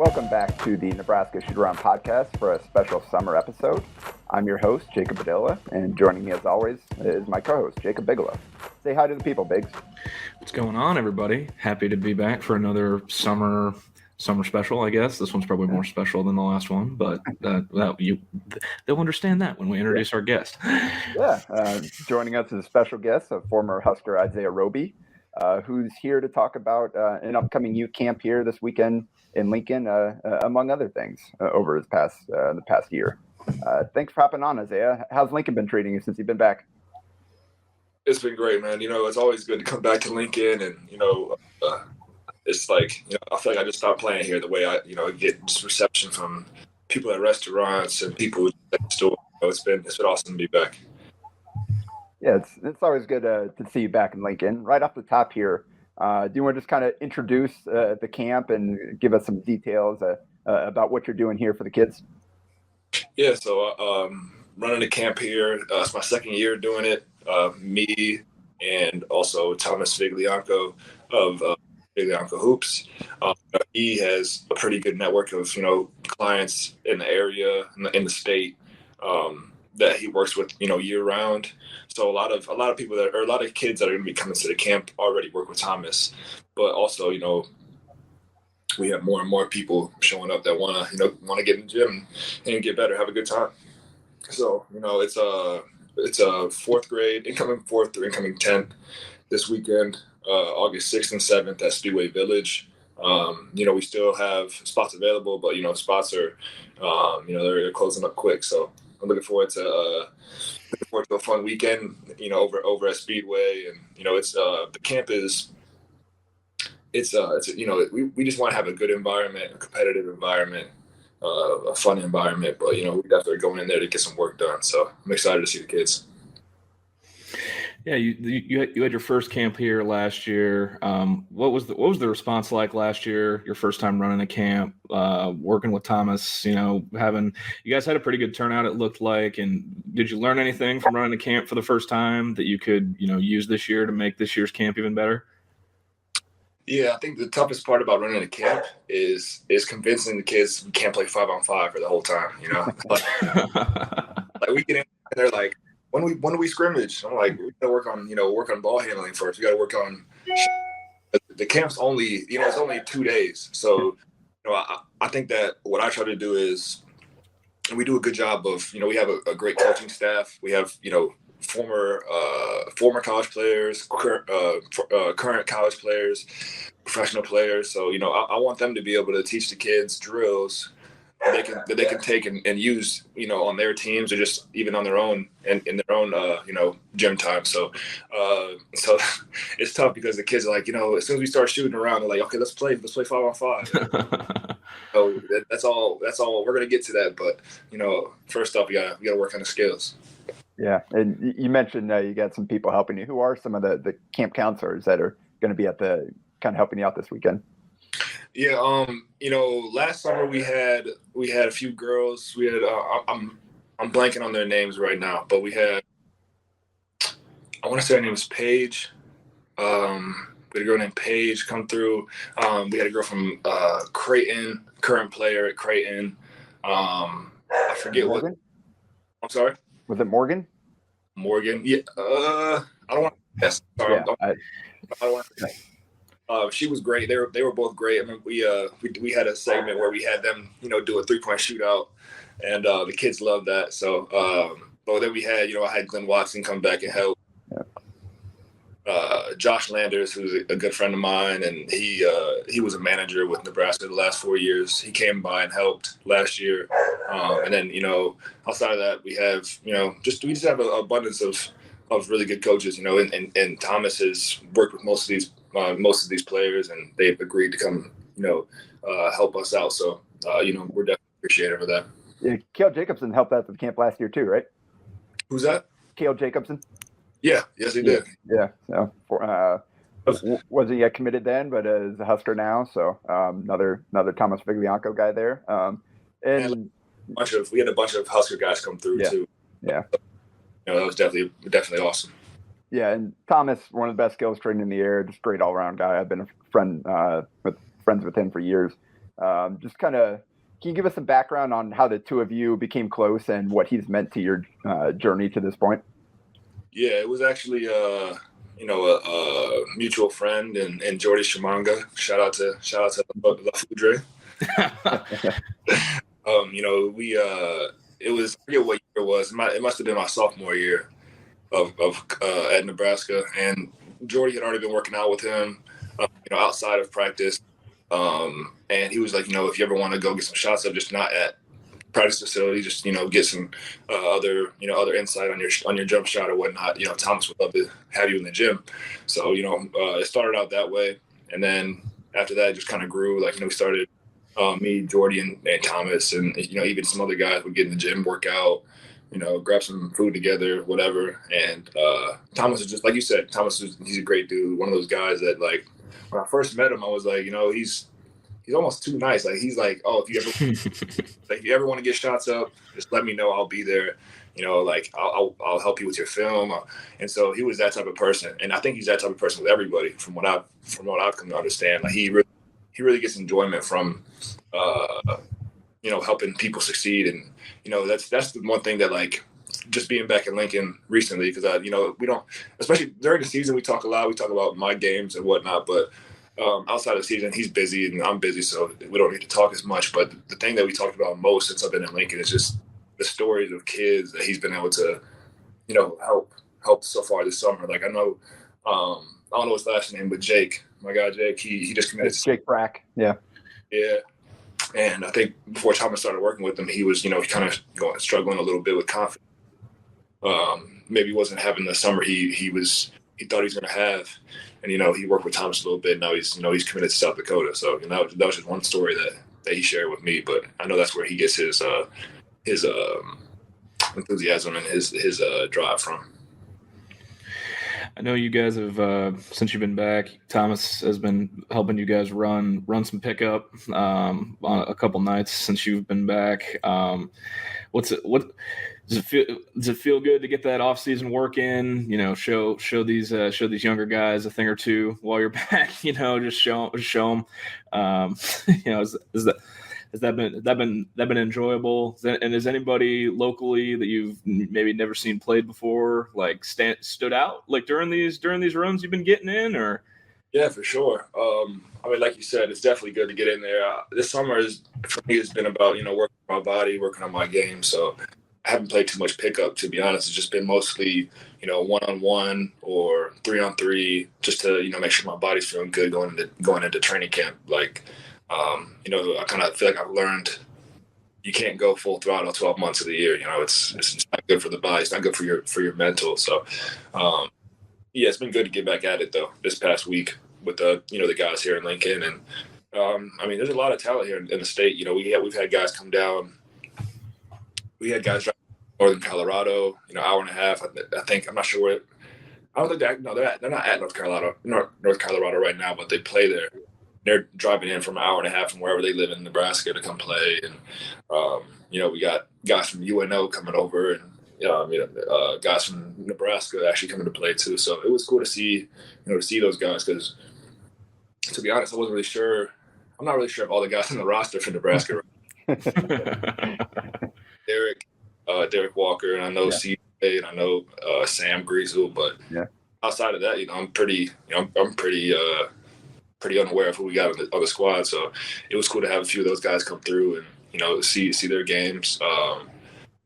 Welcome back to the Nebraska Shootaround podcast for a special summer episode. I'm your host, Jacob Bigelow, and joining me as always is my co-host, Jacob Bigelow. Say hi to the people, Biggs. What's going on, everybody? Happy to be back for another summer special, I guess. This one's probably more special than the last one, but they'll understand that when we introduce our guest. Joining us is a special guest, a former Husker Isaiah Roby, who's here to talk about an upcoming youth camp here this weekend in Lincoln, among other things, over the past year. Thanks for hopping on, Isaiah. How's Lincoln been treating you since you've been back? It's been great, man. It's always good to come back to Lincoln, and it's like I feel like I just stopped playing here. The way I get just reception from people at restaurants and people at the store. It's been awesome to be back. Yeah, it's always good to see you back in Lincoln. Right off the top here, do you want to just kind of introduce the camp and give us some details about what you're doing here for the kids? Yeah, so running the camp here. It's my second year doing it. Me and also Thomas Viglianco of Viglianco Hoops. He has a pretty good network of clients in the area, in the state, that he works with year round. So a lot of people a lot of kids that are going to be coming to the camp already work with Thomas, but also we have more and more people showing up that want to get in the gym and get better, have a good time. So it's a fourth grade, incoming 4th through incoming 10th this weekend, August 6th and 7th at Speedway Village. We still have spots available, but spots are they're closing up quick. So I'm looking forward to a fun weekend, over at Speedway, and it's the camp is we just want to have a good environment, a competitive environment, a fun environment, but we definitely going in there to get some work done. So I'm excited to see the kids. Yeah, you had your first camp here last year. What was the response like last year? Your first time running a camp, working with Thomas. You guys had a pretty good turnout, it looked like. And did you learn anything from running a camp for the first time that you could use this year to make this year's camp even better? Yeah, I think the toughest part about running a camp is convincing the kids we can't play 5-on-5 for the whole time. Like we get in and they're like, when do we scrimmage? I'm like, we gotta work on ball handling first. We gotta work on the camp's only it's only 2 days. So I think that what I try to do is we do a good job of we have a great coaching staff. We have former college players, current college players, professional players. So I want them to be able to teach the kids drills that they can take and use on their teams or just even on their own and in their own gym time. So it's tough because the kids are like as soon as we start shooting around, they're like, okay, let's play 5-on-5. So that's all we're gonna get to that. But first off, we gotta work on the skills. Yeah, and you mentioned you got some people helping you. Who are some of the camp counselors that are going to be at the kind of helping you out this weekend? Yeah, last summer we had a few girls. We had I'm blanking on their names right now, but we had I want to say her name was Paige. We had a girl named Paige come through. We had a girl from Creighton, current player at Creighton. I forget Morgan? what. I'm sorry. Was it Morgan? Morgan, yeah. I don't want to. Yes, sorry. Yeah, I don't want to. She was great. They were both great. I mean, we had a segment where we had them, do a 3-point shootout, and the kids loved that. So, but then we had, I had Glenn Watson come back and help. Josh Landers, who's a good friend of mine, and he was a manager with Nebraska the last 4 years. He came by and helped last year, and then outside of that, we have we just have an abundance of really good coaches, and Thomas has worked with most of these players, and they've agreed to come help us out. So we're definitely appreciative of that. Yeah, Cale Jacobson helped out at the camp last year too, right? Who's that? Cale Jacobson. Yeah, yes, he did. Yeah. So was he committed then, but is a Husker now? So another Thomas Viglianco guy there. And we had a bunch of Husker guys come through too. Yeah. That was definitely awesome. Yeah, and Thomas, one of the best skills trained in the air, just great all around guy. I've been friends with him for years. Just kind of, can you give us some background on how the two of you became close and what he's meant to your journey to this point? Yeah, it was actually a mutual friend and Jordy Shamanga. Shout out to La Foudre. It was, I forget what year it was. It must have been my sophomore year of at Nebraska, and Jordy had already been working out with him, outside of practice. And he was like, if you ever want to go get some shots up, just not at practice facility, just get some other insight on your jump shot or whatnot. Thomas would love to have you in the gym. So it started out that way, and then after that, it just kind of grew. Like we started, me, Jordy, and Thomas, and even some other guys would get in the gym, work out, grab some food together, whatever. And Thomas is just like you said. He's a great dude. One of those guys that, like, when I first met him, I was like, he's almost too nice. Like, he's like, oh, if you ever want to get shots up, just let me know. I'll be there. Like, I'll help you with your film. And so he was that type of person, and I think he's that type of person with everybody. From what I've come to understand, like he really gets enjoyment from helping people succeed. And that's the one thing that, like, just being back in Lincoln recently, because we don't, especially during the season, we talk a lot. We talk about my games and whatnot, but outside of the season, he's busy and I'm busy, so we don't need to talk as much. But the thing that we talked about most since I've been in Lincoln is just the stories of kids that he's been able to, help so far this summer. Like, I know, I don't know his last name, but Jake, my guy Jake, he just committed. It's Jake Brack, yeah. And I think before Thomas started working with him, he was, kind of struggling a little bit with confidence. Maybe wasn't having the summer he thought he was going to have. And, he worked with Thomas a little bit. Now he's committed to South Dakota. So, that was just one story that he shared with me. But I know that's where he gets his enthusiasm and his drive from. I know you guys have, since you've been back, Thomas has been helping you guys run some pickup on a couple nights since you've been back. Does it feel good to get that off season work in? Show these younger guys a thing or two while you're back. Just show them. Has that been enjoyable? And is anybody locally that you've maybe never seen played before, like, stood out, like, during these runs you've been getting in? Or yeah, for sure. Like you said, it's definitely good to get in there. This summer for me has been about working on my body, working on my game. So I haven't played too much pickup, to be honest. It's just been mostly 1-on-1 or 3-on-3, just to make sure my body's feeling good going into training camp. Like, I kind of feel like I've learned you can't go full throttle 12 months of the year. It's not good for the body. It's not good for your mental. So, it's been good to get back at it though this past week with the guys here in Lincoln. And there's a lot of talent here in the state. We've had guys come down. We had guys drive northern Colorado, hour and a half. I think, I'm not sure where. I don't think they're not at North Carolina right now, but they play there. They're driving in from an hour and a half from wherever they live in Nebraska to come play. And, we got guys from UNO coming over, and, guys from Nebraska actually coming to play too. So it was cool to see those guys, because, to be honest, I wasn't really sure. I'm not really sure of all the guys on the roster for Nebraska. Derek Walker, and I know CJ, and I know Sam Griesel, but outside of that, I'm pretty unaware of who we got on the squad. So it was cool to have a few of those guys come through and see their games.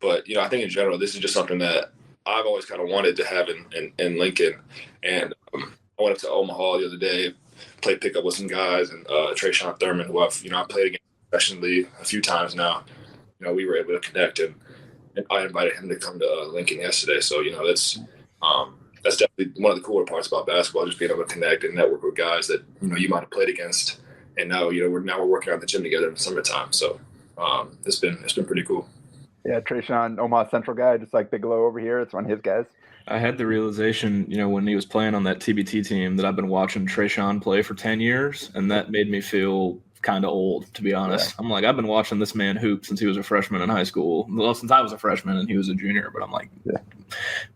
But I think in general, this is just something that I've always kind of wanted to have in Lincoln. And I went up to Omaha the other day, played pickup with some guys, and Trayshawn Thurman, who I've played against professionally a few times now. We were able to connect, and I invited him to come to Lincoln yesterday. So that's definitely one of the cooler parts about basketball, just being able to connect and network with guys that you might have played against, and now we're working out the gym together in the summertime. So it's been pretty cool. Yeah, Trayshawn, Omaha Central guy, just like Bigelow over here. It's one of his guys. I had the realization, when he was playing on that TBT team, that I've been watching Trayshawn play for 10 years, and that made me feel kind of old, to be honest. Yeah. I'm like, I've been watching this man hoop since he was a freshman in high school. Well, since I was a freshman and he was a junior, but I'm like,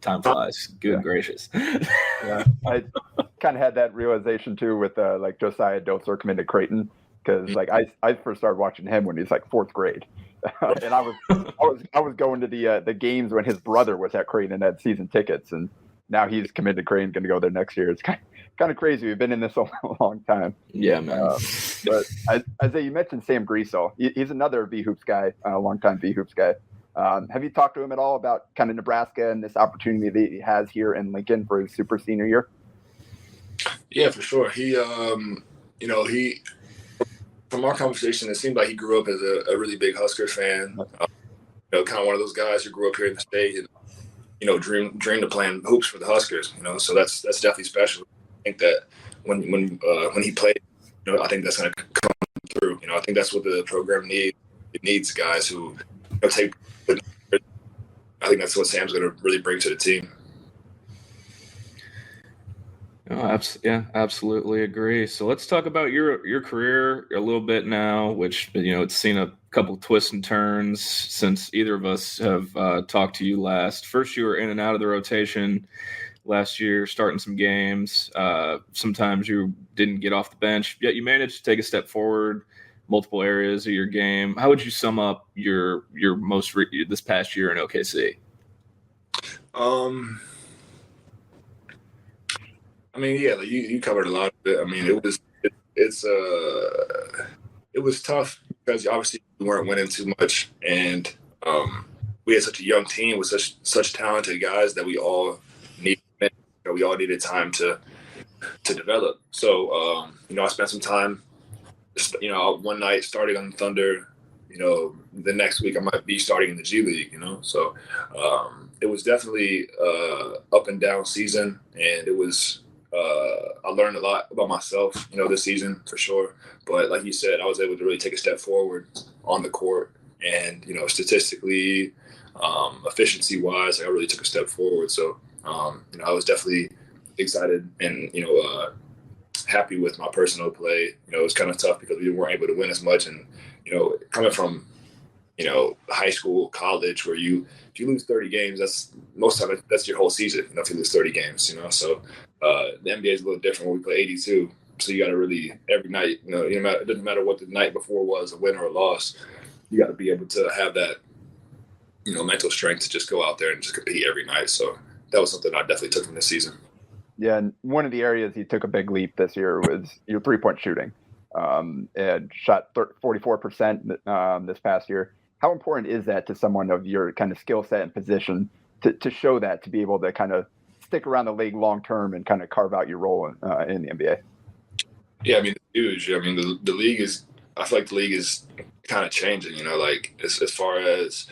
time flies. Good gracious. Yeah, I kind of had that realization too with like Josiah Doser coming to Creighton. because like I first started watching him when he was like fourth grade, and I was going to the games when his brother was at Creighton and had season tickets, and now he's committed to Creighton, going to go there next year. It's kind of crazy. We've been in this a long time. Yeah, man. But Isaiah, you mentioned Sam Greasel. He's another V Hoops guy, a longtime V Hoops guy. Have you talked to him at all about kind of Nebraska and this opportunity that he has here in Lincoln for his super senior year? Yeah, for sure. He, from our conversation, it seemed like he grew up as a really big Huskers fan. Kind of one of those guys who grew up here in the state and, dreamed of playing hoops for the Huskers. So that's definitely special. I think that when he played, I think that's going to come through. I think that's what the program needs. It needs guys who take. I think that's what Sam's going to really bring to the team. Oh, absolutely agree. So let's talk about your career a little bit now, which, it's seen a couple twists and turns since either of us have talked to you last. First, you were in and out of the rotation last year, starting some games. Sometimes you didn't get off the bench, yet you managed to take a step forward, multiple areas of your game. How would you sum up your this past year in OKC? You covered a lot of it. It was tough because obviously we weren't winning too much, and we had such a young team with such talented guys that we all needed time to develop. So I spent some time, one night starting on the Thunder. The next week I might be starting in the G League. So it was definitely up and down season, and it was. I learned a lot about myself, this season for sure. But like you said, I was able to really take a step forward on the court, and statistically, efficiency wise, I really took a step forward. So I was definitely excited and happy with my personal play. It was kind of tough because we weren't able to win as much, and coming from high school, college, where if you lose 30 games, that's your whole season. If you lose 30 games, so the NBA is a little different when we play 82. So you got to really every night, it doesn't matter what the night before was, a win or a loss. You got to be able to have that, mental strength to just go out there and just compete every night. So that was something I definitely took from this season. Yeah, and one of the areas you took a big leap this year was your 3-point shooting. And shot 44% this past year. How important is that to someone of your kind of skill set and position to show that, to be able to kind of stick around the league long term and kind of carve out your role in the NBA? Yeah, it's huge. The league is. I feel like the league is kind of changing. As far as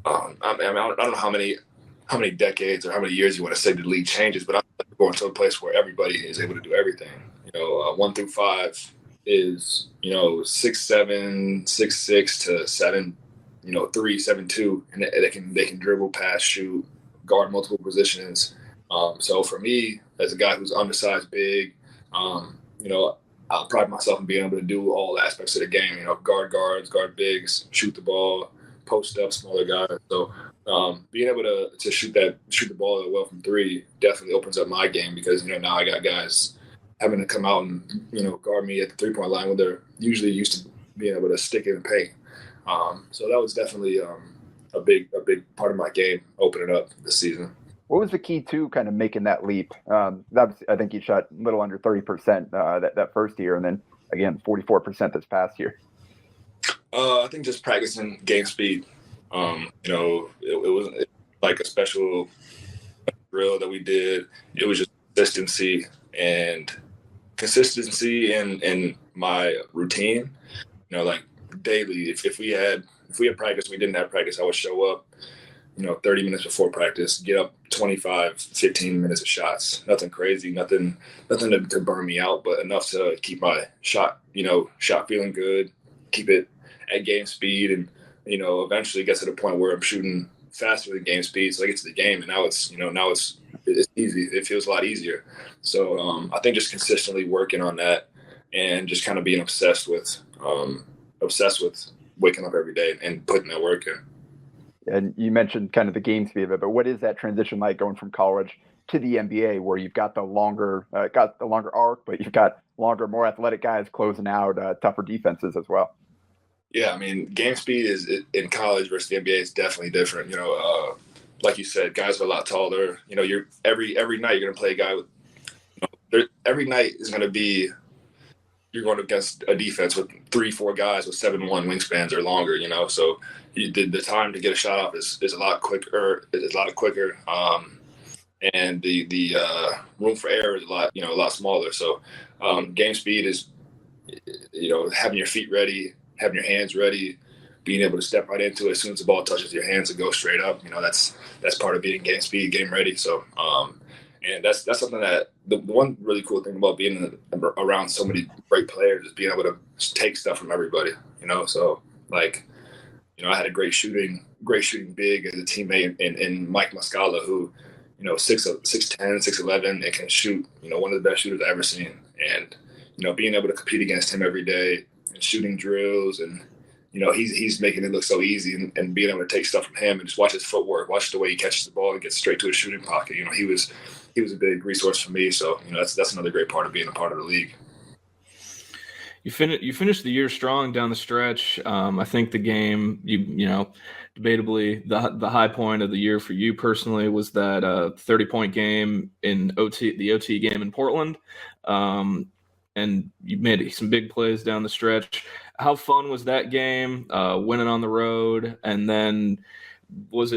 I don't know how many decades or how many years you want to say the league changes, but I'm going to a place where everybody is able to do everything. 1 through 5 is 6'7", 6'6" to 7'3", 7'2", and they can dribble, pass, shoot, guard multiple positions. So for me, as a guy who's undersized, big, I'll pride myself in being able to do all aspects of the game. Guard guards, guard bigs, shoot the ball, post up smaller guys. So being able to shoot the ball well from 3 definitely opens up my game, because now I got guys having to come out and guard me at the 3-point line when they're usually used to being able to stick in the paint. So that was definitely a big part of my game opening up this season. What was the key to kind of making that leap? I think you shot a little under 30% that first year, and then again 44% this past year. I think just practicing game speed. It was like a special drill that we did. It was just consistency in my routine. Like daily, if we had practice, we didn't have practice, I would show up 30 minutes before practice, get up 25, 15 minutes of shots. Nothing crazy, nothing to burn me out, but enough to keep my shot feeling good, keep it at game speed, and eventually get to the point where I'm shooting faster than game speed, so I get to the game, and now it's easy. It feels a lot easier. So I think just consistently working on that, and just kind of being obsessed with waking up every day and putting that work in. And you mentioned kind of the game speed of it, but what is that transition like going from college to the NBA, where you've got the longer arc, but you've got longer, more athletic guys closing out tougher defenses as well? Yeah, I mean, game speed is in college versus the NBA is definitely different. Like you said, guys are a lot taller. You're every night you're going to play a guy with. Every night is going to be you're going against a defense with 3-4 guys with 7'1" wingspans or longer. So the time to get a shot off is a lot quicker. And the room for error is a lot smaller. So game speed is having your feet ready, having your hands ready, being able to step right into it as soon as the ball touches your hands and go straight up. That's part of being game speed, game ready. So and that's something that the one really cool thing about being around so many great players is being able to take stuff from everybody. So like I had a great shooting big as a teammate in Mike Muscala, who 6'10", 6'11", and can shoot one of the best shooters I've ever seen. And being able to compete against him every day and shooting drills, and he's making it look so easy, and being able to take stuff from him and just watch his footwork, watch the way he catches the ball and gets straight to his shooting pocket. He was a big resource for me. So that's another great part of being a part of the league. You finished the year strong down the stretch. I think the game, debatably the high point of the year for you personally was that 30-point game in the OT game in Portland. And you made some big plays down the stretch. How fun was that game, winning on the road? And then was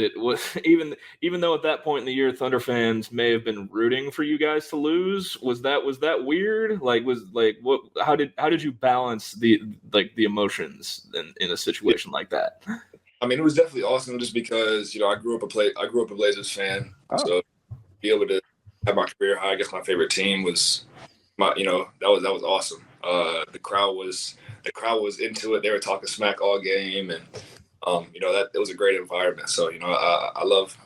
even though at that point in the year Thunder fans may have been rooting for you guys to lose, was that weird? How did you balance the emotions in a situation like that? I mean, it was definitely awesome just because I grew up a Blazers fan. Oh. So be able to have my career high against my favorite team was that was awesome. The crowd was into it. They were talking smack all game, and that it was a great environment. So I love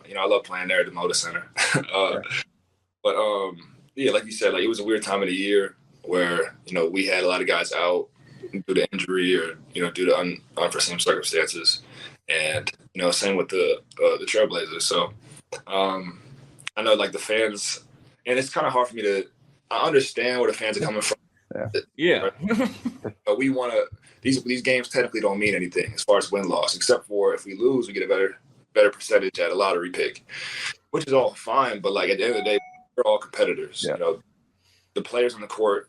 playing there at the Moda Center. But like you said, it was a weird time of the year where we had a lot of guys out due to injury or due to unforeseen circumstances, and same with the Trailblazers. So I know the fans, and it's kind of hard for me to. I understand where the fans are coming from. Yeah. But we want to. These games technically don't mean anything as far as win-loss, except for if we lose, we get a better percentage at a lottery pick, which is all fine. But at the end of the day, we're all competitors. Yeah. The players on the court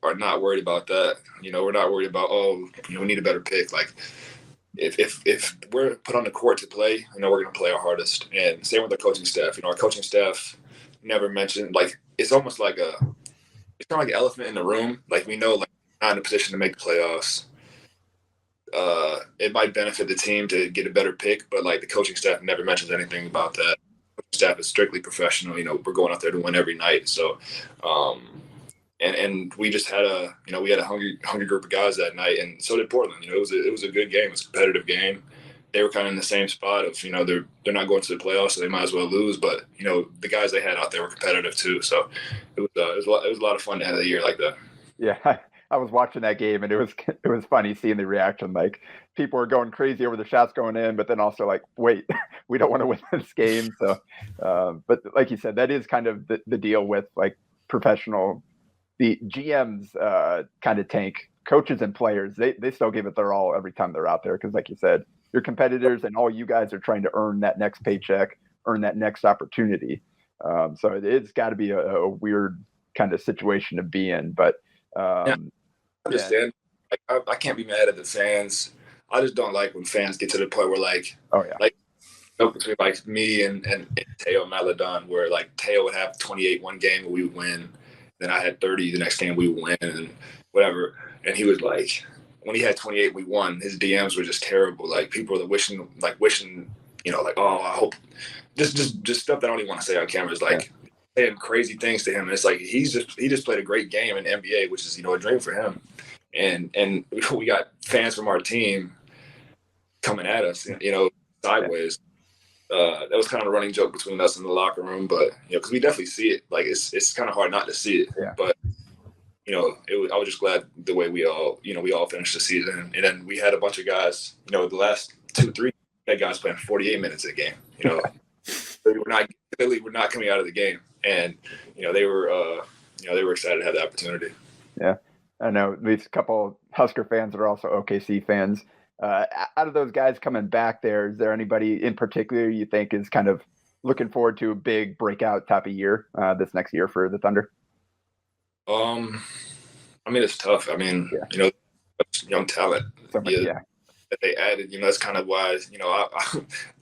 are not worried about that. We're not worried about we need a better pick. If we're put on the court to play, we're going to play our hardest. And same with our coaching staff. Our coaching staff never mentioned it's almost like it's kind of like an elephant in the room. We know not in a position to make the playoffs. It might benefit the team to get a better pick, but the coaching staff never mentions anything about that. The coaching staff is strictly professional. We're going out there to win every night. So, and we just had we had a hungry group of guys that night, and so did Portland. It was a good game. It was a competitive game. They were kind of in the same spot of they're not going to the playoffs, so they might as well lose. But the guys they had out there were competitive too. So it was a lot of fun to end the year like that. Yeah, I was watching that game, and it was funny seeing the reaction. People were going crazy over the shots going in, but then also wait, we don't want to win this game. So, but like you said, that is kind of the deal with professional. The GMs kind of tank. Coaches and players, they still give it their all every time they're out there because, like you said, you're competitors, and all you guys are trying to earn that next paycheck, earn that next opportunity. So it's got to be a weird kind of situation to be in. But I understand. I can't be mad at the fans. I just don't like when fans get to the point where between me and Teo Maladon, where Teo would have 28 one game and we would win, then I had 30 the next game we would win and whatever. And he was when he had 28, we won. His DMs were just terrible. People were wishing, oh, I hope, just stuff that I don't even want to say on camera is saying crazy things to him. And it's he just played a great game in NBA, which is a dream for him. And we got fans from our team coming at us, sideways. That was kind of a running joke between us in the locker room, but because we definitely see it. It's kind of hard not to see it. Yeah. But I was just glad the way we all finished the season, and then we had a bunch of guys. The last 2-3 that guy's playing 48 minutes a game. You know, we're not coming out of the game, and they were excited to have the opportunity. Yeah, I know these couple Husker fans that are also OKC fans. Out of those guys coming back there, is there anybody in particular you think is kind of looking forward to a big breakout type of year this next year for the Thunder? I mean, it's tough. I mean, young talent that they added. That's kind of why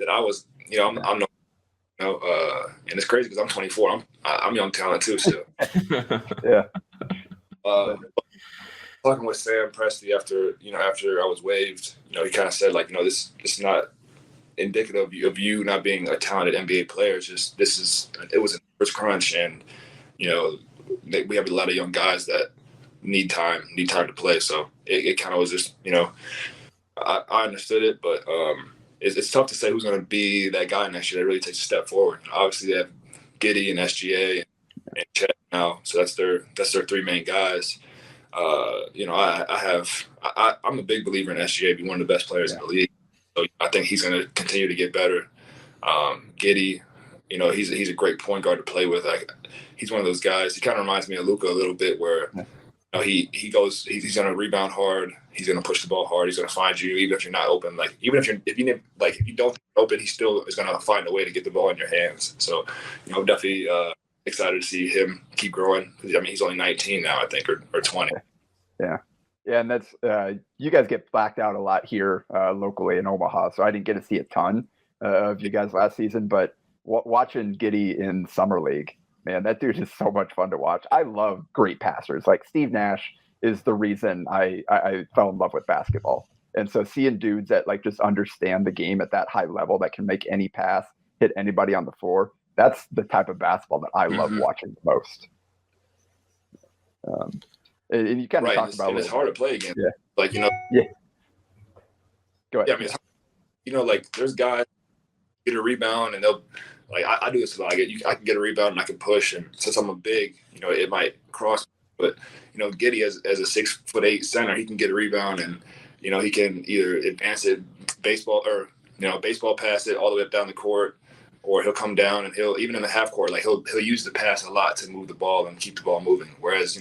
I was I'm no. And it's crazy because I'm 24. I'm young talent too still. Yeah. Talking with Sam Presti after I was waived, he kind of said this is not indicative of you not being a talented NBA player. It's just it was a first crunch, and we have a lot of young guys that need time to play. So it kind of was just I understood it, but it's tough to say who's going to be that guy next year that really takes a step forward. Obviously, they have Giddey and SGA and Chet now, so that's their three main guys. I'm a big believer in SGA being one of the best players in the league. So I think he's going to continue to get better. Giddey, he's a great point guard to play with. He's one of those guys. He kind of reminds me of Luka a little bit, where he's going to rebound hard. He's going to push the ball hard. He's going to find you even if you're not open. If you don't open, he still is going to find a way to get the ball in your hands. So definitely excited to see him keep growing. I mean, he's only 19 now, I think, or 20. Yeah, and that's you guys get blacked out a lot here locally in Omaha, so I didn't get to see a ton of you guys last season. But watching Giddey in summer league, man, that dude is so much fun to watch. I love great passers. Like Steve Nash is the reason I fell in love with basketball. And so seeing dudes that just understand the game at that high level, that can make any pass, hit anybody on the floor, that's the type of basketball that I love watching the most. And you kind of talked about it's hard to play against. Yeah. Yeah. Go ahead. Yeah, I mean, there's guys get a rebound and they'll I do this a lot. I can get a rebound and I can push, and since I'm a big, it might cross. But Giddey as a 6'8" center, he can get a rebound and he can either advance it baseball pass it all the way up down the court, or he'll come down and he'll even in the half court he'll use the pass a lot to move the ball and keep the ball moving. Whereas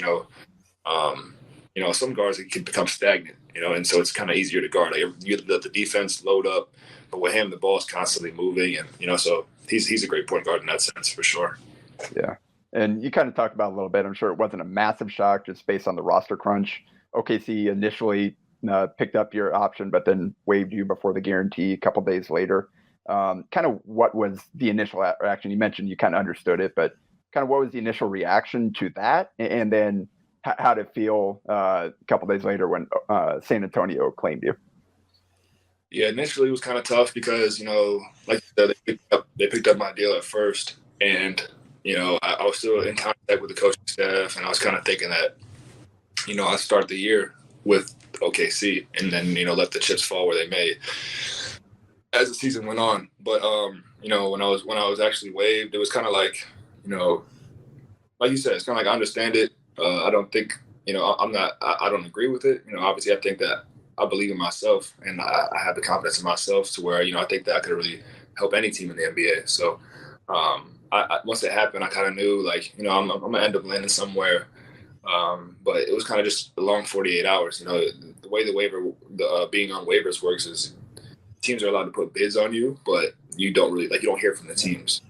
some guards can become stagnant, and so it's kind of easier to guard. You let the defense load up, but with him the ball is constantly moving, and so he's a great point guard in that sense for sure. Yeah. And you kind of talked about a little bit. I'm sure it wasn't a massive shock just based on the roster crunch. OKC initially picked up your option, but then waived you before the guarantee a couple days later. Kind of what was the initial reaction? You mentioned you kind of understood it, but kind of what was the initial reaction to that? And then how did it feel a couple days later when San Antonio claimed you? Yeah, initially it was kind of tough because, like you said, they picked up my deal at first, and I was still in contact with the coaching staff, and I was kind of thinking that, I'd start the year with OKC and then, let the chips fall where they may as the season went on. But, when I was actually waived, it was kind of like, like you said, it's kind of like I understand it. I don't think, I don't agree with it. Obviously I think that I believe in myself, and I have the confidence in myself to where, I think that I could really help any team in the NBA. So, once it happened, I kind of knew, I'm going to end up landing somewhere. But it was kind of just a long 48 hours. The way being on waivers works is teams are allowed to put bids on you, but you don't really, you don't hear from the teams.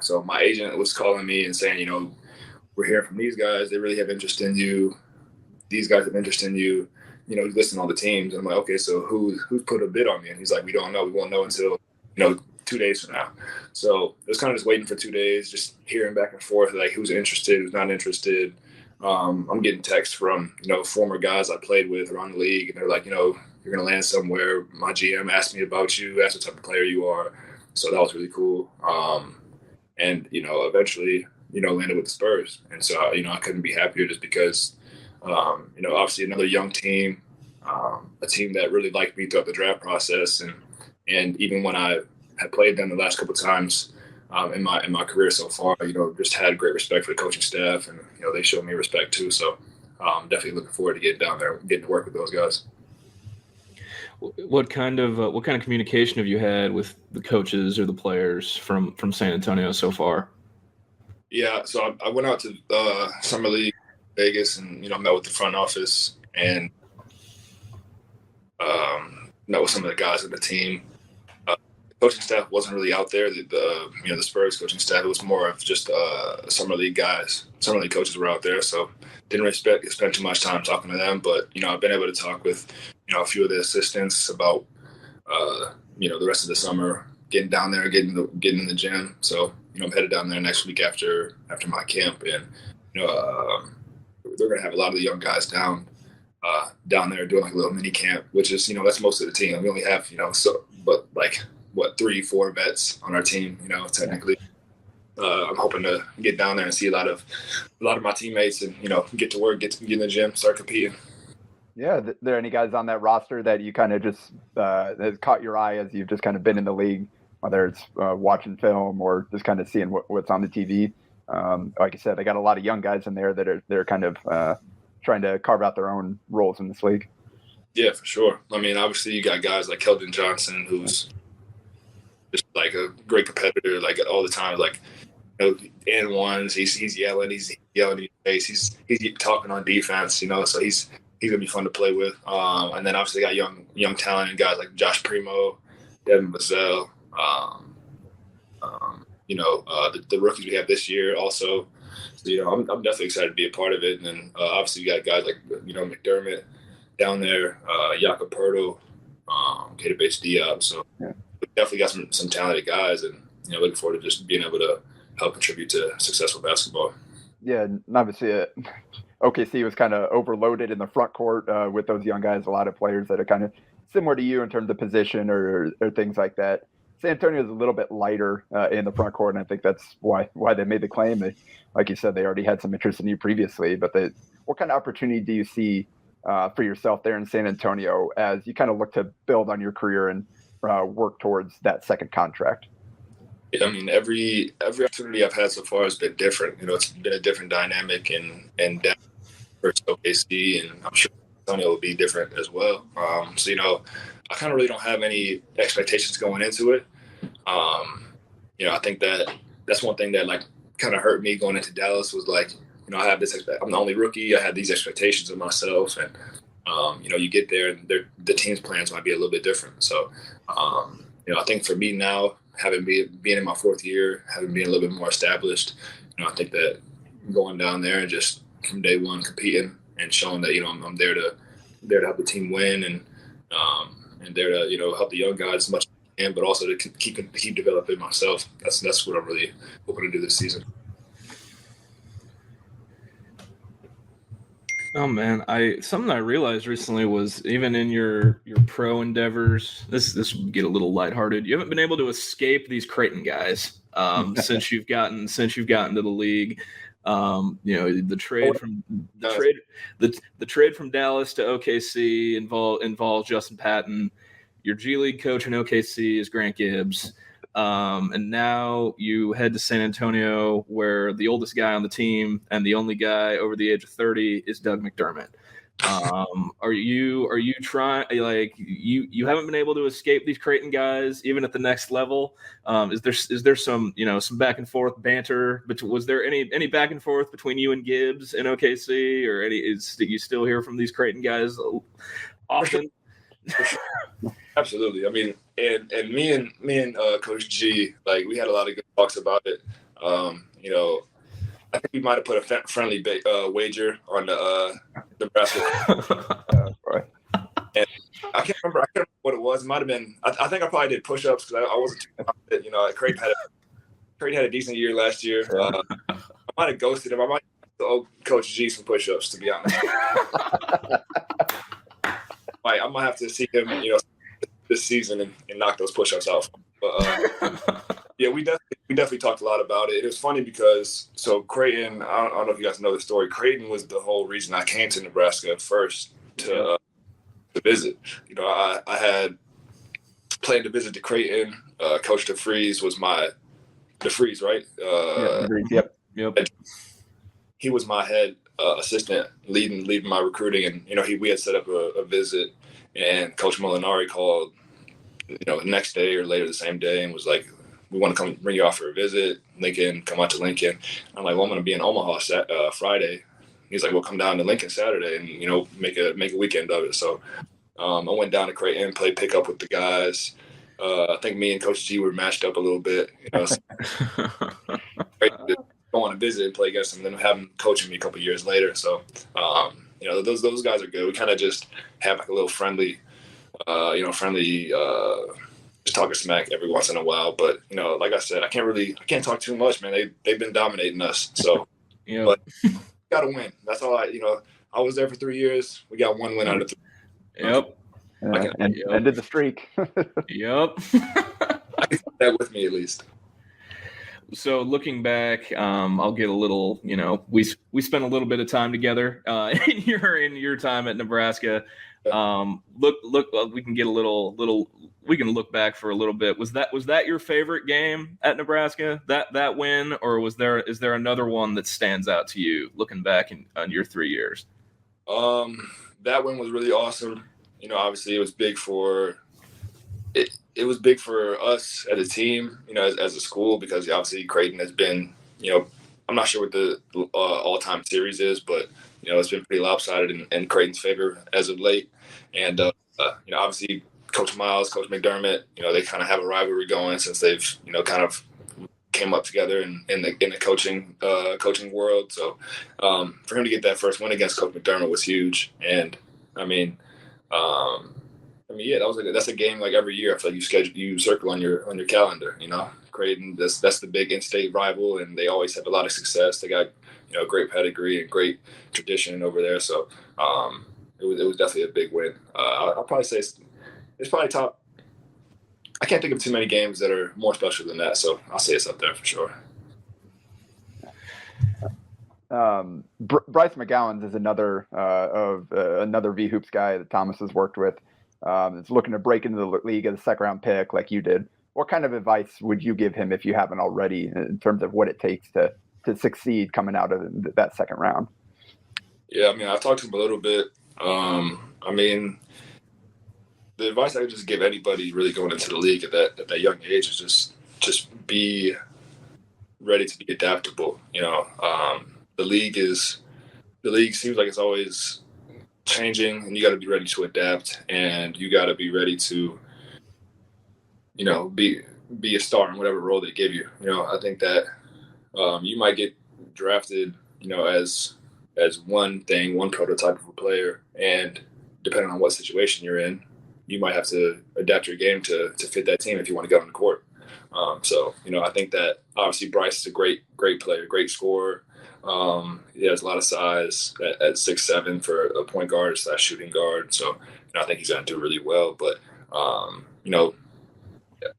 So my agent was calling me and saying, we're hearing from these guys. They really have interest in you. These guys have interest in you. He's listing all the teams. And I'm like, okay, so who's put a bid on me? And he's like, we don't know. We won't know until, 2 days from now. So it was kind of just waiting for 2 days, just hearing back and forth, who's interested, who's not interested. I'm getting texts from, former guys I played with around the league, and they're like, you're going to land somewhere. My GM asked me about you, asked what type of player you are. So that was really cool. And, eventually, landed with the Spurs. And so, I couldn't be happier just because, obviously another young team, a team that really liked me throughout the draft process. And even when I had played them the last couple of times in my career so far, just had great respect for the coaching staff, and they showed me respect too. So definitely looking forward to getting down there, getting to work with those guys. What kind of communication have you had with the coaches or the players from San Antonio so far? Yeah, so I went out to Summer League Vegas and met with the front office and met with some of the guys on the team. The coaching staff wasn't really out there. The Spurs coaching staff, it was more of just Summer League guys. Summer League coaches were out there, so didn't really spend too much time talking to them. But I've been able to talk with a few of the assistants about the rest of the summer, getting down there, getting in the gym. So I'm headed down there next week after my camp, and they're going to have a lot of the young guys down there doing like a little mini camp, which is that's most of the team. We only have 3-4 vets on our team, technically. I'm hoping to get down there and see a lot of my teammates and get to work, get in the gym, start competing. Yeah, there any guys on that roster that you kind of just has caught your eye as you've just kind of been in the league, whether it's watching film or just kind of seeing what's on the TV? Like I said, they got a lot of young guys in there that they're kind of trying to carve out their own roles in this league. Yeah, for sure. I mean, obviously you got guys like Keldon Johnson, who's just like a great competitor, like all the time, like and ones, he's yelling in your face, he's talking on defense, so he's gonna be fun to play with. And then obviously got young talented guys like Josh Primo, Devin Vassell, the rookies we have this year also. So, I'm definitely excited to be a part of it. And then obviously you got guys like McDermott down there, Jakob Hurrdat, Kata Bates Diop. So we definitely got some talented guys, and looking forward to just being able to help contribute to successful basketball. Yeah, and obviously OKC was kind of overloaded in the front court with those young guys, a lot of players that are kind of similar to you in terms of position or things like that. San Antonio is a little bit lighter in the front court, and I think that's why they made the claim. Like you said, they already had some interest in you previously, but what kind of opportunity do you see for yourself there in San Antonio as you kind of look to build on your career and work towards that second contract? I mean, every opportunity I've had so far has been different. It's been a different dynamic and depth versus OKC, and I'm sure Antonio will be different as well. So, I kind of really don't have any expectations going into it. I think that's one thing that like kind of hurt me going into Dallas was like, I have this. I'm the only rookie. I had these expectations of myself, and you get there and the team's plans might be a little bit different. So, I think for me now, having being in my fourth year, having been a little bit more established, I think that going down there and just from day one competing and showing that I'm there to help the team win and there to help the young guys as much as I can, but also to keep developing myself. That's what I'm really hoping to do this season. Oh man, something I realized recently was even in your pro endeavors, this would get a little lighthearted. You haven't been able to escape these Creighton guys since you've gotten to the league. The trade from Dallas to OKC involves Justin Patton. Your G League coach in OKC is Grant Gibbs. And now you head to San Antonio, where the oldest guy on the team and the only guy over the age of 30 is Doug McDermott. Are you trying, like, you haven't been able to escape these Creighton guys even at the next level? Is there some some back and forth banter? But was there any back and forth between you and Gibbs in OKC, or that you still hear from these Creighton guys often? For sure. Absolutely. I mean, and me and Coach G, like, we had a lot of good talks about it. I think we might have put a friendly wager on the Nebraska. And I can't remember what it was. It might have been. I think I probably did push-ups because I wasn't too confident. Creighton had a decent year last year. I might have ghosted him. I might owe Coach G some push-ups, to be honest. I might have to see him, this season and knock those push-ups out. But yeah, we definitely talked a lot about it. It was funny because Creighton, I don't know if you guys know the story. Creighton was the whole reason I came to Nebraska first to visit. I had planned to visit the Creighton. Coach DeFreeze was DeFreeze, right? Yep. He was my head assistant leading my recruiting, and we had set up a visit, and Coach Molinari called, the next day or later the same day and was like, we want to come bring you out for a visit. Lincoln, come out to Lincoln. I'm like, well, I'm going to be in Omaha Friday. He's like, well, come down to Lincoln Saturday and, make a weekend of it. So I went down to Creighton, played pickup with the guys. I think me and Coach G were matched up a little bit. So go on a visit and play against them, and then have him coaching me a couple years later. So, those guys are good. We kind of just have like a little friendly, just talking smack every once in a while. But like I said, I can't talk too much, man. They've been dominating us. So, but got to win. That's all I was there for 3 years. We got one win out of 3. Yep. And ended the streak. Yep. I can take that with me at least. So looking back, I'll get a little, we spent a little bit of time together in your time at Nebraska. Look, we can get a little. We can look back for a little bit. Was that your favorite game at Nebraska? That win, or is there another one that stands out to you looking back on your 3 years? That win was really awesome. Obviously it was big for it. It was big for us as a team, as a school, because obviously Creighton has been, I'm not sure what the all-time series is, but, it's been pretty lopsided in Creighton's favor as of late. And, obviously Coach Miles, Coach McDermott, they kind of have a rivalry going since they've, kind of came up together in the coaching world. So for him to get that first win against Coach McDermott was huge. And, that's a game like every year. I feel like you circle on your calendar. Creighton, that's the big in-state rival, and they always have a lot of success. They got great pedigree and great tradition over there. So it was definitely a big win. I'll probably say it's probably top. I can't think of too many games that are more special than that. So I'll say it's up there for sure. Bryce Mcgowan is another V Hoops guy that Thomas has worked with. Is looking to break into the league as a second-round pick like you did. What kind of advice would you give him if you haven't already in terms of what it takes to succeed coming out of that second round? Yeah, I've talked to him a little bit. The advice I would just give anybody really going into the league at that young age is just be ready to be adaptable. The league seems like it's always changing, and you got to be ready to adapt, and you got to be ready to, be a star in whatever role they give you. I think that you might get drafted, as one prototype of a player, and depending on what situation you're in, you might have to adapt your game to fit that team if you want to get on the court. I think that obviously Bryce is a great player, great scorer. He has a lot of size at 6'7" for a point guard / shooting guard. So, I think he's going to do really well. But,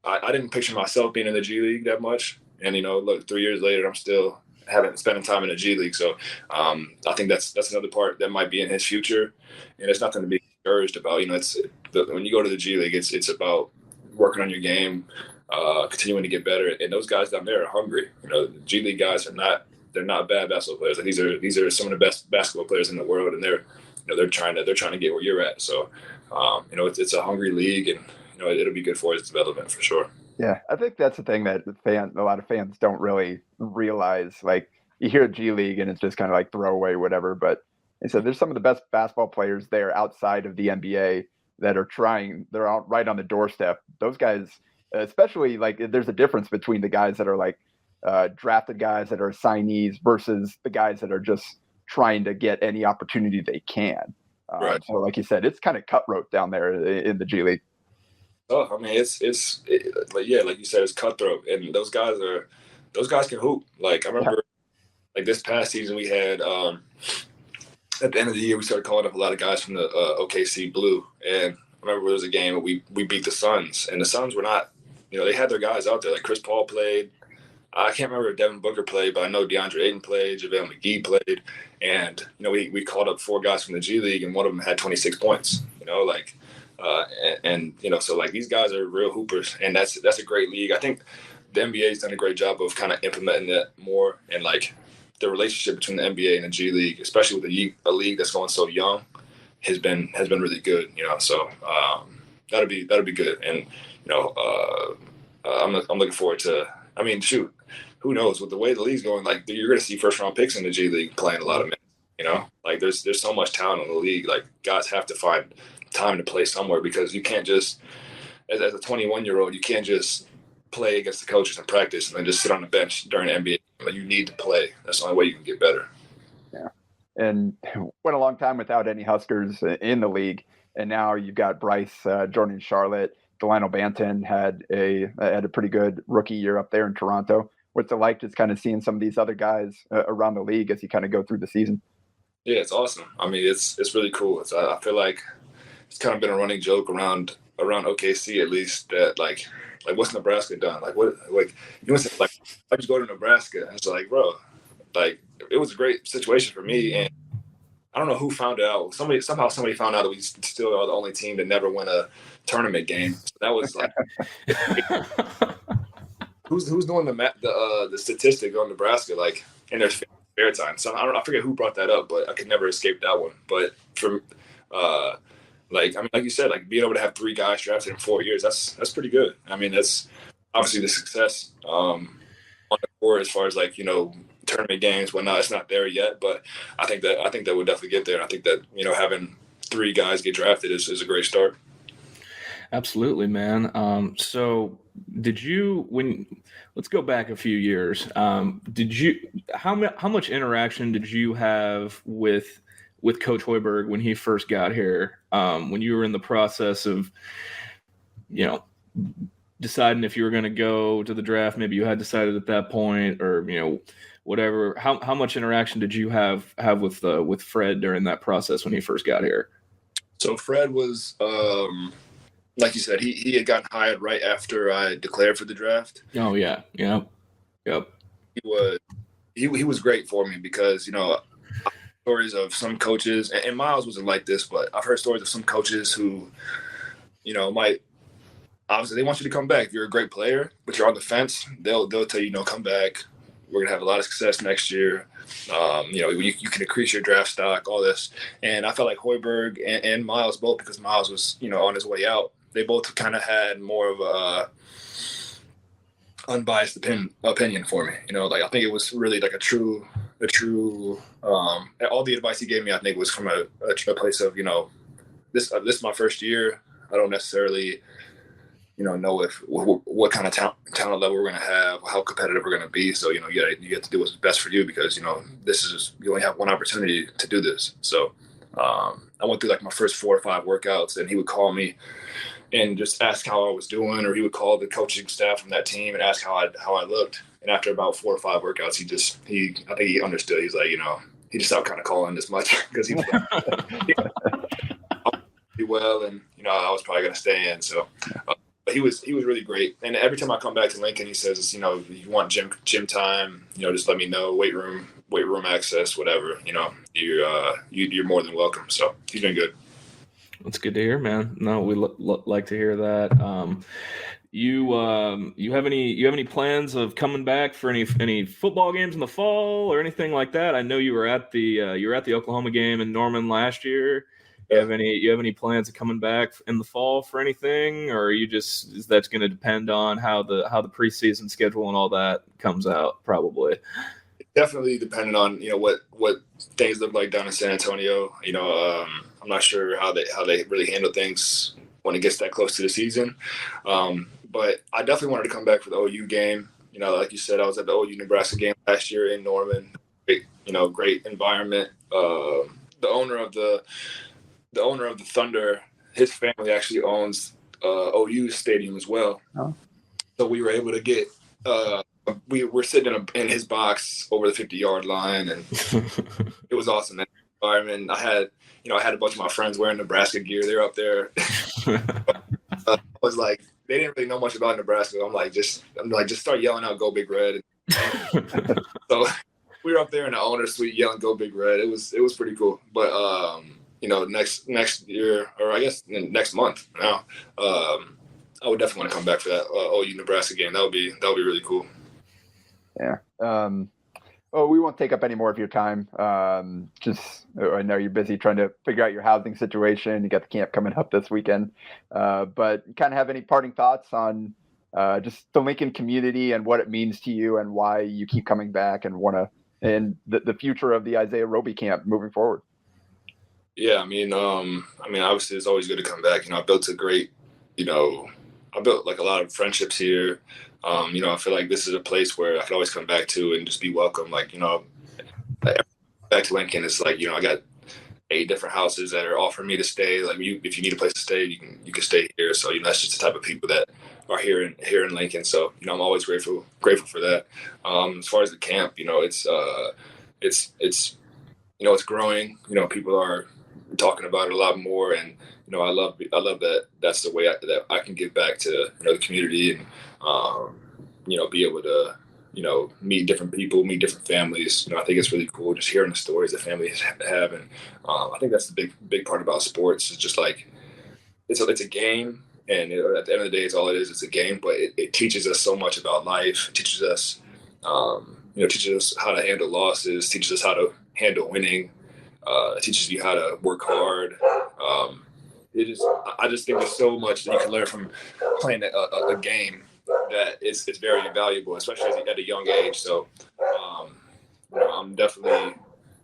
I didn't picture myself being in the G League that much. And, look, 3 years later, I'm still spending time in the G League. So, I think that's another part that might be in his future. And it's nothing to be discouraged about. When you go to the G League, it's about working on your game, continuing to get better. And those guys down there are hungry. The G League guys they're not bad basketball players. Like these are some of the best basketball players in the world, and they're trying to get where you're at. So, it's a hungry league, and it'll be good for his development for sure. Yeah, I think that's the thing that a lot of fans don't really realize. Like, you hear G League and it's just kind of like throwaway, whatever. But so there's some of the best basketball players there outside of the NBA that are trying. They're out right on the doorstep. Those guys, especially, like, there's a difference between the guys that are like drafted guys that are signees versus the guys that are just trying to get any opportunity they can. Right. So like you said, it's kind of cutthroat down there in the G League. Oh, like you said, it's cutthroat, and those guys can hoop. Like, I remember, like, this past season we had at the end of the year we started calling up a lot of guys from the OKC Blue, and I remember there was a game where we beat the Suns, and the Suns were not, they had their guys out there. Like, Chris Paul played. I can't remember if Devin Booker played, but I know DeAndre Ayton played, JaVale McGee played, and we called up 4 guys from the G League, and one of them had 26 points. So like, these guys are real hoopers, and that's a great league. I think the NBA's done a great job of kind of implementing that more, and like the relationship between the NBA and the G League, especially with a league that's going so young, has been really good. So that'll be good. And I'm looking forward to. I mean, shoot, who knows with the way the league's going? Like you're going to see first round picks in the G League playing a lot of minutes. Like there's so much talent in the league. Like guys have to find time to play somewhere because you can't just as a 21-year-old you can't just play against the coaches in practice and then just sit on the bench during the NBA. Like you need to play. That's the only way you can get better. Yeah, and went a long time without any Huskers in the league, and now you've got Bryce, Jordan Charlotte, Delano Banton had a pretty good rookie year up there in Toronto. What's it like just kind of seeing some of these other guys around the league as you kind of go through the season? Yeah, it's awesome. I mean, it's really cool. I feel like it's kind of been a running joke around OKC at least that like what's Nebraska done? Like what you want to say, like I just go to Nebraska and it's like, bro, like it was a great situation for me and I don't know who found it out. Somehow somebody found out that we still are the only team that never win a tournament game. So that was like who's doing the statistic on Nebraska like in their spare time. So I forget who brought that up, but I could never escape that one. But from like you said, like being able to have 3 guys drafted in 4 years, that's pretty good. I mean, that's obviously the success on the court as far as like, tournament games, whatnot. It's not there yet, but I think that we'll definitely get there. And I think that, having 3 guys get drafted is a great start. Absolutely, man. So let's go back a few years. How much interaction did you have with Coach Hoiberg when he first got here? When you were in the process of, deciding if you were going to go to the draft, maybe you had decided at that point, or whatever. How much interaction did you have with Fred during that process when he first got here? So Fred was, like you said, he had gotten hired right after I declared for the draft. Oh yeah, yep. He was great for me because stories of some coaches, and Miles wasn't like this, but I've heard stories of some coaches who, might obviously they want you to come back if you're a great player, but you're on the fence. They'll tell you, come back. We're gonna have a lot of success next year. You can increase your draft stock, all this. And I felt like Hoiberg and Miles both, because Miles was on his way out. They both kind of had more of a unbiased opinion for me. Like I think it was really like a true. All the advice he gave me, I think, was from a place of this is my first year. I don't necessarily know what kind of talent level we're going to have, how competitive we're going to be. So you have to do what's best for you because you only have one opportunity to do this. So I went through like my first 4 or 5 workouts, and he would call me and just ask how I was doing, or he would call the coaching staff from that team and ask how I looked. And after about 4 or 5 workouts, I think he understood. He's like, he just stopped kind of calling as much because he was like, do well, and I was probably going to stay in. So, but he was really great. And every time I come back to Lincoln, he says, if you want gym time, just let me know. Weight room access, whatever. You're more than welcome. So he's been good. That's good to hear, man. No, we like to hear that. You have any plans of coming back for any football games in the fall or anything like that? I know you were at the Oklahoma game in Norman last year. You have any plans of coming back in the fall for anything, or is that going to depend on how the preseason schedule and all that comes out? Probably. Definitely depending on what things look like down in San Antonio. I'm not sure how they really handle things when it gets that close to the season. But I definitely wanted to come back for the OU game. Like you said, I was at the OU Nebraska game last year in Norman. Great environment. The owner of the Thunder, his family actually owns OU stadium as well. Oh. So we were able to get we were sitting in his box over the 50-yard line, and it was awesome. That environment. I had a bunch of my friends wearing Nebraska gear. They're up there. I was like, they didn't really know much about Nebraska. I'm like, just start yelling out, "Go Big Red!" So we were up there in the owner's suite yelling, "Go Big Red!" It was pretty cool. But next year, or I guess next month now, I would definitely want to come back for that OU Nebraska game. That would be really cool. Yeah. Oh, we won't take up any more of your time. Just, I know you're busy trying to figure out your housing situation. You got the camp coming up this weekend. But kind of have any parting thoughts on just the Lincoln community and what it means to you and why you keep coming back and and the future of the Isaiah Roby camp moving forward? Yeah, I mean, obviously it's always good to come back. I built I built like a lot of friendships here. I feel like this is a place where I can always come back to and just be welcome. Back to Lincoln, it's like, I got 8 different houses that are offering me to stay. Like if you need a place to stay, you can stay here. So, that's just the type of people that are here in Lincoln. So, I'm always grateful for that. As far as the camp, it's growing. People are talking about it a lot more, and I love that. That's the way that I can give back to the community, and be able to meet different people, meet different families. I think it's really cool just hearing the stories that families have, and I think that's the big part about sports. It's just like it's a game, and at the end of the day, it's all it is. It's a game, but it teaches us so much about life. It teaches us, teaches us how to handle losses. Teaches us how to handle winning. It teaches you how to work hard. I just think there's so much that you can learn from playing a game that it's very valuable, especially at a young age. So, I'm definitely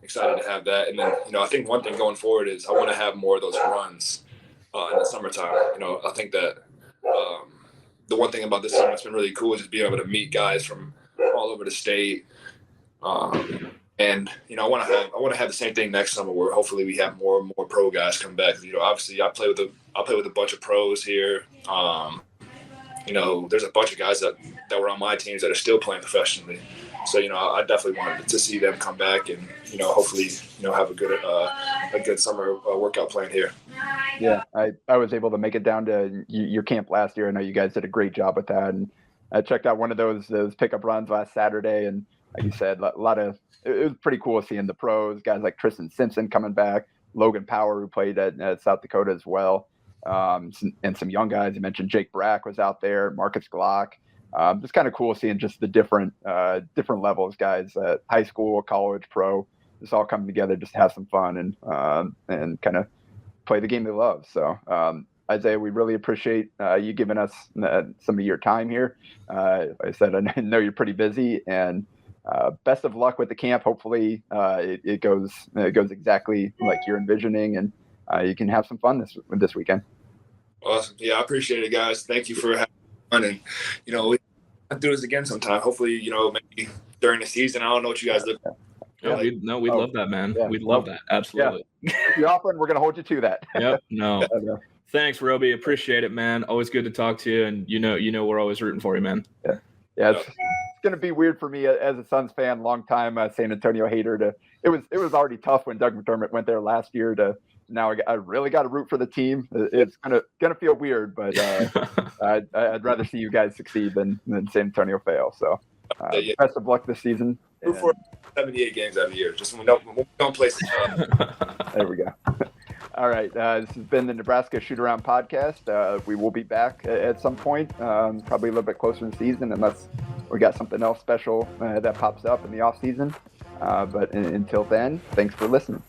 excited to have that. And then, I think one thing going forward is I want to have more of those runs in the summertime. I think that the one thing about this summer that's been really cool is just being able to meet guys from all over the state. And I want to have the same thing next summer, where hopefully we have more and more pro guys come back. Obviously I play with a bunch of pros here. There's a bunch of guys that were on my teams that are still playing professionally. So I definitely wanted to see them come back and hopefully have a good summer workout plan here. Yeah, I was able to make it down to your camp last year. I know you guys did a great job with that, and I checked out one of those pickup runs last Saturday, and like you said, it was pretty cool seeing the pros, guys like Tristan Simpson coming back, Logan Power, who played at South Dakota as well, and some young guys. You mentioned Jake Brack was out there, Marcus Glock. It's kind of cool seeing just the different levels, guys at high school, college, pro, just all coming together just to have some fun and kind of play the game they love. So, Isaiah, we really appreciate you giving us some of your time here. Like I said, I know you're pretty busy, and best of luck with the camp. Hopefully it goes exactly like you're envisioning, and you can have some fun this weekend. Awesome. Yeah, I appreciate it, guys. Thank you for having fun, and I'll do this again sometime. Hopefully, maybe during the season. I don't know what you guys look like. Yeah, we'd love that, man. Yeah. We'd love that. Absolutely. Yeah. If you're offering, we're going to hold you to that. Yep. No. Thanks, Roby. Appreciate it, man. Always good to talk to you, and we're always rooting for you, man. Yeah. It's going to be weird for me as a Suns fan, long time San Antonio hater. It was already tough when Doug McDermott went there last year. Now I really got to root for the team. It's gonna feel weird, but I'd rather see you guys succeed than San Antonio fail. So best of luck this season. Root for 78 games out of the year. Just when we don't play. There we go. All right. This has been the Nebraska Shootaround podcast. We will be back at some point, probably a little bit closer in the season, unless we got something else special that pops up in the off season. But until then, thanks for listening.